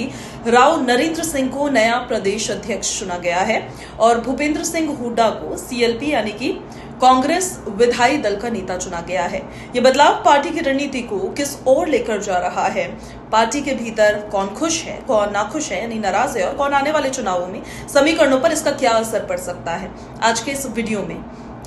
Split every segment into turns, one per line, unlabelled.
कि राव नरेंद्र सिंह को नया प्रदेश अध्यक्ष चुना गया है और भूपेंद्र सिंह हुड्डा को सीएलपी यानी कि कांग्रेस विधायी दल का नेता चुना गया है। ये बदलाव पार्टी की रणनीति को किस ओर लेकर जा रहा है, पार्टी के भीतर कौन खुश है, कौन नाखुश है यानी नाराज है और कौन आने वाले चुनावों में समीकरणों पर इसका क्या असर पड़ सकता है, आज के इस वीडियो में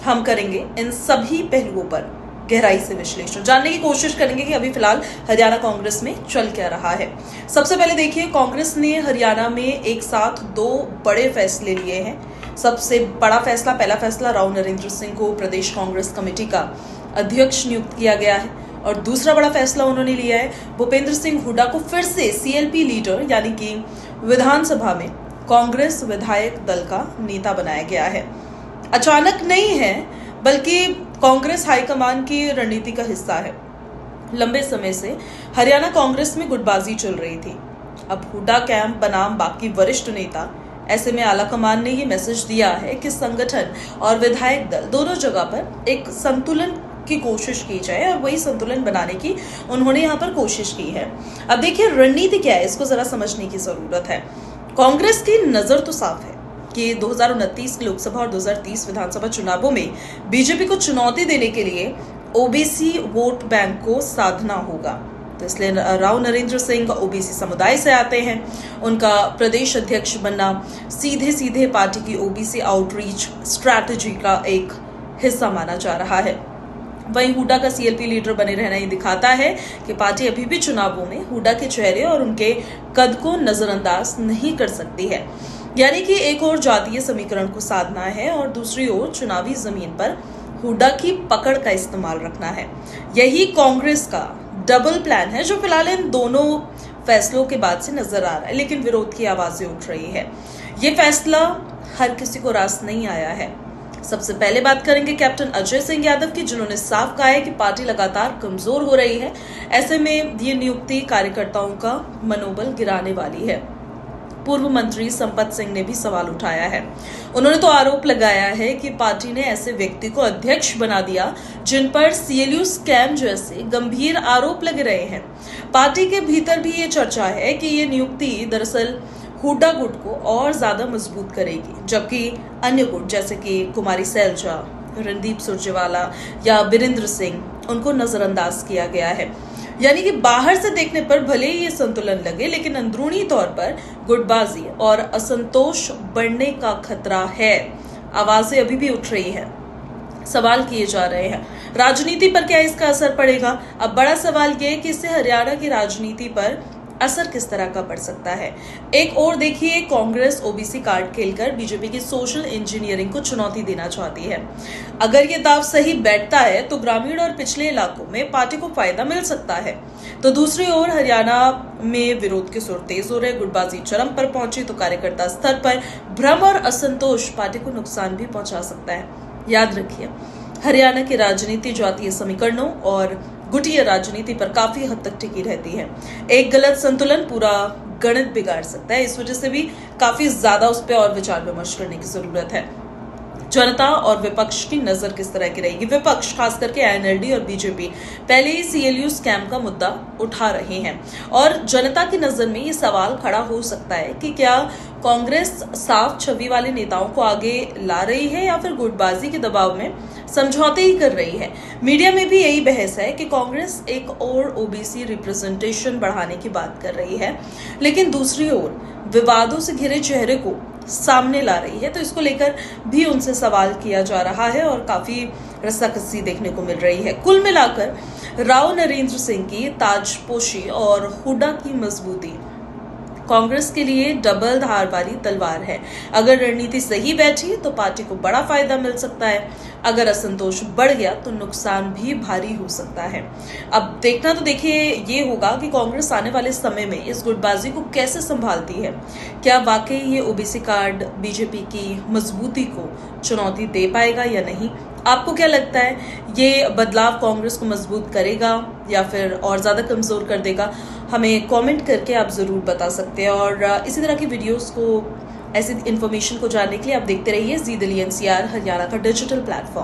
हम करेंगे इन सभी पहलुओं पर गहराई से विश्लेषण, जानने की कोशिश करेंगे कि अभी फिलहाल हरियाणा कांग्रेस में चल क्या रहा है। सबसे पहले देखिए, कांग्रेस ने हरियाणा में एक साथ दो बड़े फैसले लिए हैं। सबसे बड़ा फैसला, पहला फैसला, राव नरेंद्र सिंह को प्रदेश कांग्रेस कमेटी का अध्यक्ष नियुक्त किया गया है और दूसरा बड़ा फैसला उन्होंने लिया है, भूपेंद्र सिंह हुड्डा को फिर से सीएलपी लीडर यानी कि विधानसभा में कांग्रेस विधायक दल का नेता बनाया गया है। अचानक नहीं है, बल्कि कांग्रेस हाईकमान की रणनीति का हिस्सा है। लंबे समय से हरियाणा कांग्रेस में गुटबाजी चल रही थी। अब हुड्डा कैंप बनाम बाकी वरिष्ठ नेता, ऐसे में आला कमान ने ये मैसेज दिया है कि संगठन और विधायक दल दोनों जगह पर एक संतुलन की कोशिश की जाए और वही संतुलन बनाने की उन्होंने यहाँ पर कोशिश की है। अब देखिए रणनीति क्या है, इसको जरा समझने की जरूरत है। कांग्रेस की नजर तो साफ है कि 2029 लोकसभा और 2030 विधानसभा चुनावों में बीजेपी को चुनौती देने के लिए ओबीसी वोट बैंक को साधना होगा। तो इसलिए राव नरेंद्र सिंह ओबीसी समुदाय से आते हैं, उनका प्रदेश अध्यक्ष बनना सीधे सीधे पार्टी की ओबीसी आउटरीच स्ट्रैटेजी का एक हिस्सा माना जा रहा है। वहीं हुड्डा का सीएलपी लीडर बने रहना ये दिखाता है कि पार्टी अभी भी चुनावों में हुड्डा के चेहरे और उनके कद को नजरअंदाज नहीं कर सकती है। यानी कि एक और जातीय समीकरण को साधना है और दूसरी ओर चुनावी जमीन पर हुड्डा की पकड़ का इस्तेमाल रखना है। यही कांग्रेस का डबल प्लान है जो फिलहाल इन दोनों फैसलों के बाद से नजर आ रहा है, लेकिन विरोध की आवाजें उठ रही है। ये फैसला हर किसी को रास नहीं आया है। सबसे पहले बात करेंगे कैप्टन अजय सिंह यादव की, जिन्होंने साफ कहा है कि पार्टी लगातार कमजोर हो रही है। ऐसे में ये नियुक्ति कार्यकर्ताओं का मनोबल गिराने वाली है। पूर्व मंत्री संपत सिंह ने भी सवाल उठाया है। उन्होंने तो आरोप लगाया है कि पार्टी ने ऐसे व्यक्ति को अध्यक्ष बना दिया जिन पर सीएलयू स्कैम जैसे गंभीर आरोप लग रहे हैं। पार्टी के भीतर भी ये चर्चा है कि ये नियुक्ति दरअसल हुड्डा गुट को और ज्यादा मजबूत करेगी, जबकि अन्य गुट जैसे कि कुमारी सैलजा, रणदीप सुरजेवाला या वीरेंद्र सिंह, उनको नजरअंदाज किया गया है। यानी कि बाहर से देखने पर भले ही ये संतुलन लगे, लेकिन अंदरूनी तौर पर गुटबाजी और असंतोष बढ़ने का खतरा है। आवाजें अभी भी उठ रही है, सवाल किए जा रहे हैं राजनीति पर क्या इसका असर पड़ेगा। अब बड़ा सवाल यह है कि इससे हरियाणा की राजनीति पर असर किस तरह का पड़ सकता है। एक और देखिए, कांग्रेस ओबीसी कार्ड खेलकर बीजेपी की सोशल इंजीनियरिंग को चुनौती देना चाहती है। अगर ये दाव सही बैठता है तो ग्रामीण और पिछले इलाकों में पार्टी को फायदा मिल सकता है। तो दूसरी ओर हरियाणा में विरोध के सुर तेज हो रहे, गुटबाजी चरम पर पहुंची तो कार्यकर्ता स्तर पर भ्रम और असंतोष पार्टी को नुकसान भी पहुंचा सकता है। याद रखिए, हरियाणा की राजनीति जातीय समीकरणों और गुटीय राजनीति पर काफी हद तक टिकी रहती है। एक गलत संतुलन पूरा गणित बिगाड़ सकता है। इस वजह से भी काफी ज्यादा उस पर और विचार विमर्श करने की जरूरत है। जनता और विपक्ष की नजर किस तरह की रहेगी। विपक्ष खास करके एनएलडी और बीजेपी पहले ही सीएलयू स्कैम का मुद्दा उठा रहे हैं और जनता की नजर में ये सवाल खड़ा हो सकता है कि क्या कांग्रेस साफ छवि वाले नेताओं को आगे ला रही है या फिर गुटबाजी के दबाव में समझौते ही कर रही है। मीडिया में भी यही बहस है कि कांग्रेस एक और ओबीसी रिप्रेजेंटेशन बढ़ाने की बात कर रही है, लेकिन दूसरी ओर विवादों से घिरे चेहरे को सामने ला रही है। तो इसको लेकर भी उनसे सवाल किया जा रहा है और काफी रस्साकस्सी देखने को मिल रही है। कुल मिलाकर राव नरेंद्र सिंह की ताजपोशी और हुड्डा की मजबूती कांग्रेस के लिए डबल धार वाली तलवार है। अगर रणनीति सही बैठी तो पार्टी को बड़ा फायदा मिल सकता है, अगर असंतोष बढ़ गया तो नुकसान भी भारी हो सकता है। अब देखना तो देखिए ये होगा कि कांग्रेस आने वाले समय में इस गुटबाजी को कैसे संभालती है। क्या वाकई ये ओबीसी कार्ड बीजेपी की मजबूती को चुनौती दे पाएगा या नहीं। आपको क्या लगता है, ये बदलाव कांग्रेस को मजबूत करेगा या फिर और ज्यादा कमजोर कर देगा? हमें कमेंट करके आप जरूर बता सकते हैं। और इसी तरह की वीडियोस को, ऐसी इन्फॉर्मेशन को जानने के लिए आप देखते रहिए जी दिल्ली एनसीआर, हरियाणा का डिजिटल प्लेटफॉर्म।